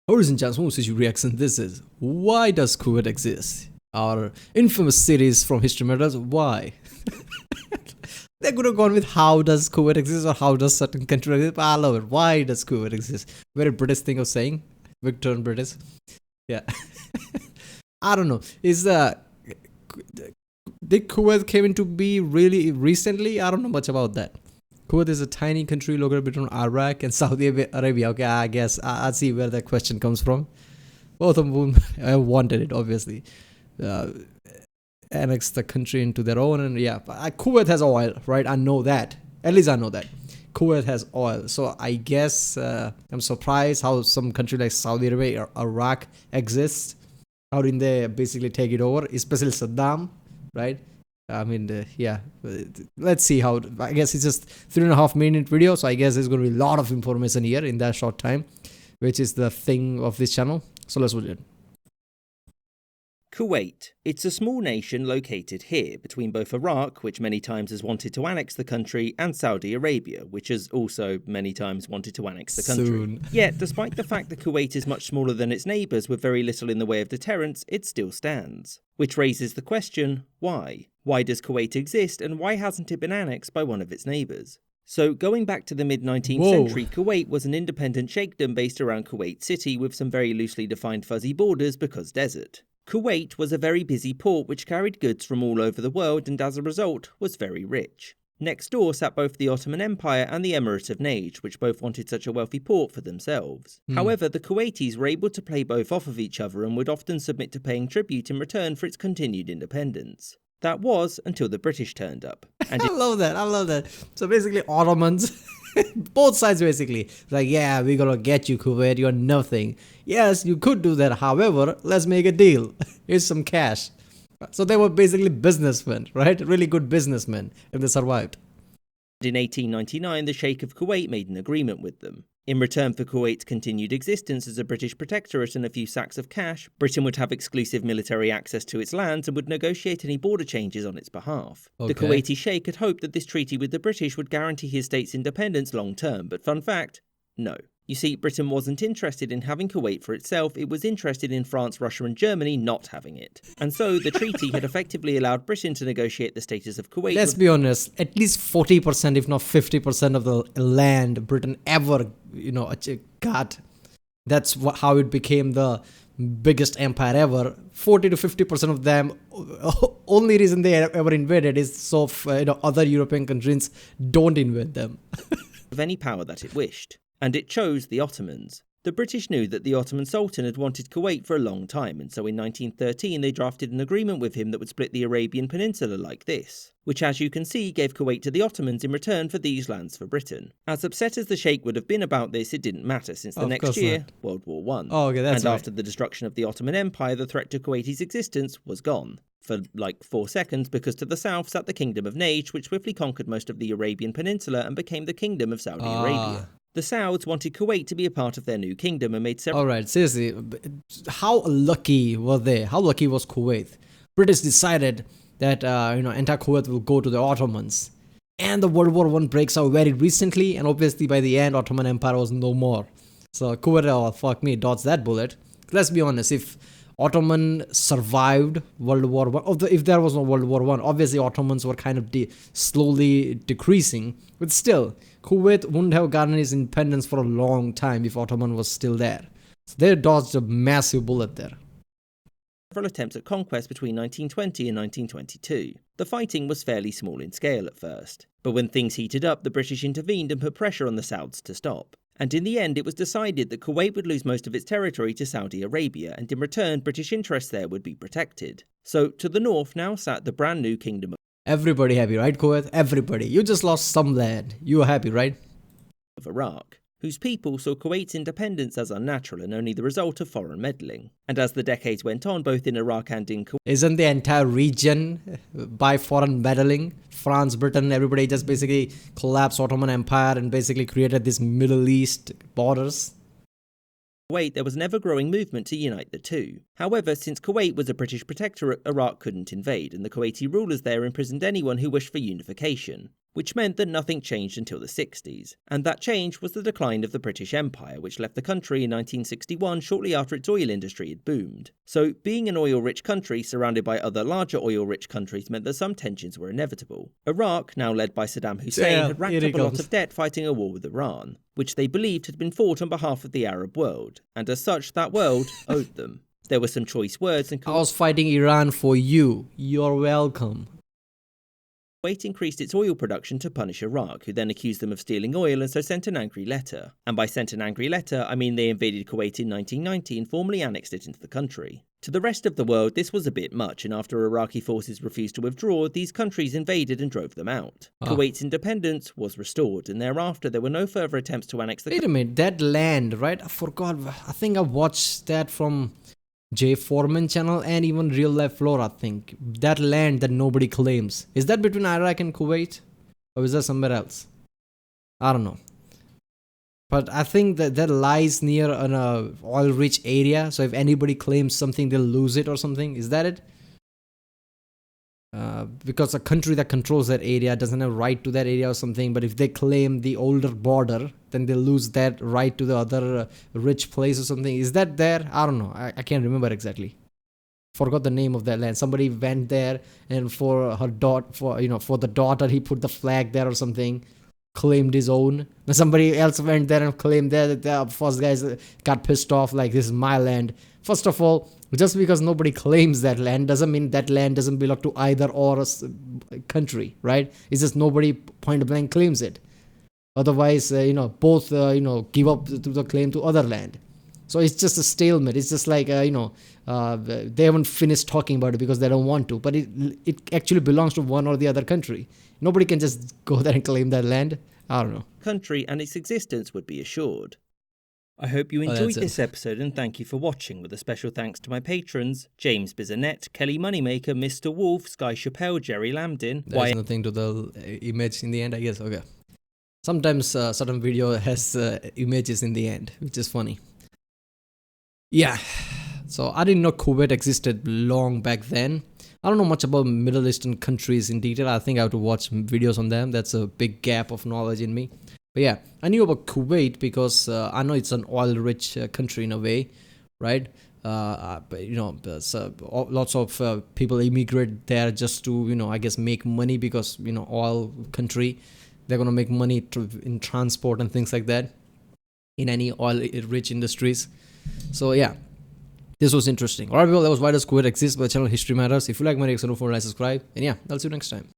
Ladies and gentlemen, this is your reaction. This is Why Does Kuwait Exist? Our infamous series from History Matters. Why? They could have gone with how does Kuwait exist or how does certain country exist. But I love it. Why does Kuwait exist? Very British thing of saying. Victorian British. Yeah. I don't know. Did Kuwait came into be really recently? I don't know much about that. Kuwait is a tiny country located between Iraq and Saudi Arabia. Okay, I guess I see where that question comes from. Both of them wanted it, obviously. Annex the country into their own, and yeah, Kuwait has oil, right? I know that. At least I know that. Kuwait has oil. So I guess I'm surprised how some country like Saudi Arabia or Iraq exists. How didn't they basically take it over? Especially Saddam, right? I mean, yeah, let's see how. I guess it's just 3.5 minute video, so I guess there's going to be a lot of information here in that short time, which is the thing of this channel. So let's watch it. Kuwait. It's a small nation located here between both Iraq, which many times has wanted to annex the country, and Saudi Arabia, which has also many times wanted to annex the country. Soon. Yet, despite the fact that Kuwait is much smaller than its neighbours with very little in the way of deterrence, it still stands. Which raises the question, why? Why does Kuwait exist, and why hasn't it been annexed by one of its neighbours? So, going back to the mid-19th century, Kuwait was an independent sheikhdom based around Kuwait City with some very loosely defined fuzzy borders because desert. Kuwait was a very busy port which carried goods from all over the world and as a result was very rich. Next door sat both the Ottoman Empire and the Emirate of Najd, which both wanted such a wealthy port for themselves. However, the Kuwaitis were able to play both off of each other and would often submit to paying tribute in return for its continued independence. That was until the British turned up. And I love that. So basically Ottomans, both sides basically, like, yeah, we're gonna get you Kuwait, you're nothing. Yes, you could do that, however, let's make a deal. Here's some cash. So they were basically businessmen, right? Really good businessmen, if they survived. In 1899, the Sheikh of Kuwait made an agreement with them. In return for Kuwait's continued existence as a British protectorate and a few sacks of cash, Britain would have exclusive military access to its lands and would negotiate any border changes on its behalf. Okay. The Kuwaiti Sheikh had hoped that this treaty with the British would guarantee his state's independence long term, but fun fact, no. You see, Britain wasn't interested in having Kuwait for itself, it was interested in France, Russia and Germany not having it. And so the treaty had effectively allowed Britain to negotiate the status of Kuwait. Let's be honest, at least 40%, if not 50% of the land Britain ever, got. That's how it became the biggest empire ever. 40 to 50% of them, only reason they ever invaded is so other European countries don't invade them. Of any power that it wished. And it chose the Ottomans. The British knew that the Ottoman Sultan had wanted Kuwait for a long time, and so in 1913 they drafted an agreement with him that would split the Arabian Peninsula like this, which as you can see gave Kuwait to the Ottomans in return for these lands for Britain. As upset as the Sheikh would have been about this, it didn't matter since the next year, World War I. Oh, okay, that's and right. after the destruction of the Ottoman Empire, the threat to Kuwaiti's existence was gone. For like 4 seconds, because to the south sat the Kingdom of Najd, which swiftly conquered most of the Arabian Peninsula and became the Kingdom of Saudi Arabia. The Sauds wanted Kuwait to be a part of their new kingdom and made several... Alright, seriously, how lucky were they? How lucky was Kuwait? British decided that, entire Kuwait will go to the Ottomans. And the World War I breaks out very recently, and obviously by the end, Ottoman Empire was no more. So Kuwait, oh, fuck me, dodged that bullet. Let's be honest, if Ottoman survived World War I, if there was no World War I, obviously Ottomans were kind of slowly decreasing, but still, Kuwait wouldn't have gotten its independence for a long time if Ottoman was still there. So they dodged a massive bullet there. Several attempts at conquest between 1920 and 1922. The fighting was fairly small in scale at first, but when things heated up, the British intervened and put pressure on the Sauds to stop. And in the end, it was decided that Kuwait would lose most of its territory to Saudi Arabia, and in return, British interests there would be protected. So, to the north now sat the brand new Kingdom Everybody happy, right, Kuwait? Everybody. You just lost some land. You are happy, right? of Iraq, whose people saw Kuwait's independence as unnatural and only the result of foreign meddling. And as the decades went on, both in Iraq and in Kuwait, Isn't the entire region by foreign meddling? France, Britain, everybody just basically collapsed Ottoman Empire and basically created these Middle East borders. there was an ever-growing movement to unite the two. However, since Kuwait was a British protectorate, Iraq couldn't invade, and the Kuwaiti rulers there imprisoned anyone who wished for unification. which meant that nothing changed until the 60s. And that change was the decline of the British Empire, which left the country in 1961 shortly after its oil industry had boomed. So, being an oil-rich country surrounded by other larger oil-rich countries meant that some tensions were inevitable. Iraq, now led by Saddam Hussein, had racked up a lot of debt fighting a war with Iran, which they believed had been fought on behalf of the Arab world, and as such, that world owed them. There were some choice words and I was fighting Iran for you. You're welcome. Kuwait increased its oil production to punish Iraq, who then accused them of stealing oil and so sent an angry letter. And by sent an angry letter, I mean they invaded Kuwait in 1990 and formally annexed it into the country. To the rest of the world, this was a bit much, and after Iraqi forces refused to withdraw, these countries invaded and drove them out. Kuwait's independence was restored, and thereafter there were no further attempts to annex the country. Wait a minute, that land, right? I forgot. I think I watched that from Jay Foreman channel and even Real Life Floor, I think. That land that nobody claims. Is that between Iraq and Kuwait? Or is that somewhere else? I don't know. But I think that lies near an oil-rich area. So if anybody claims something, they'll lose it or something. Is that it? Because a country that controls that area doesn't have right to that area or something. But if they claim the older border, then they'll lose that right to the other rich place or something. Is that there? I don't know. I can't remember exactly. Forgot the name of that land. Somebody went there, and for her for the daughter, he put the flag there or something. Claimed his own. Then somebody else went there and claimed that the first guys got pissed off, like, this is my land. First of all, just because nobody claims that land doesn't mean that land doesn't belong to either or a country, right? It's just nobody point blank claims it. Otherwise, both give up to the claim to other land. So it's just a stalemate. It's just like they haven't finished talking about it because they don't want to, but it actually belongs to one or the other country. Nobody can just go there and claim that land. I don't know. Country and its existence would be assured. I hope you enjoyed this episode, and thank you for watching, with a special thanks to my patrons: James Bizanet, Kelly Moneymaker, Mr. Wolf, Sky Chappelle, Jerry Lambdin. There's nothing to the image in the end, I guess. Okay. Sometimes certain video has images in the end, which is funny. Yeah. So I didn't know Kuwait existed long back then. I don't know much about Middle Eastern countries in detail. I think I have to watch videos on them. That's a big gap of knowledge in me. But yeah, I knew about Kuwait because I know it's an oil-rich country in a way, right? But there's lots of people immigrate there just to, I guess, make money because, oil country, they're going to make money in transport and things like that in any oil-rich industries. So yeah, this was interesting. Alright people, that was Why Does Kuwait Exist by the channel History Matters. If you like my reaction, don't forget to subscribe. And yeah, I'll see you next time.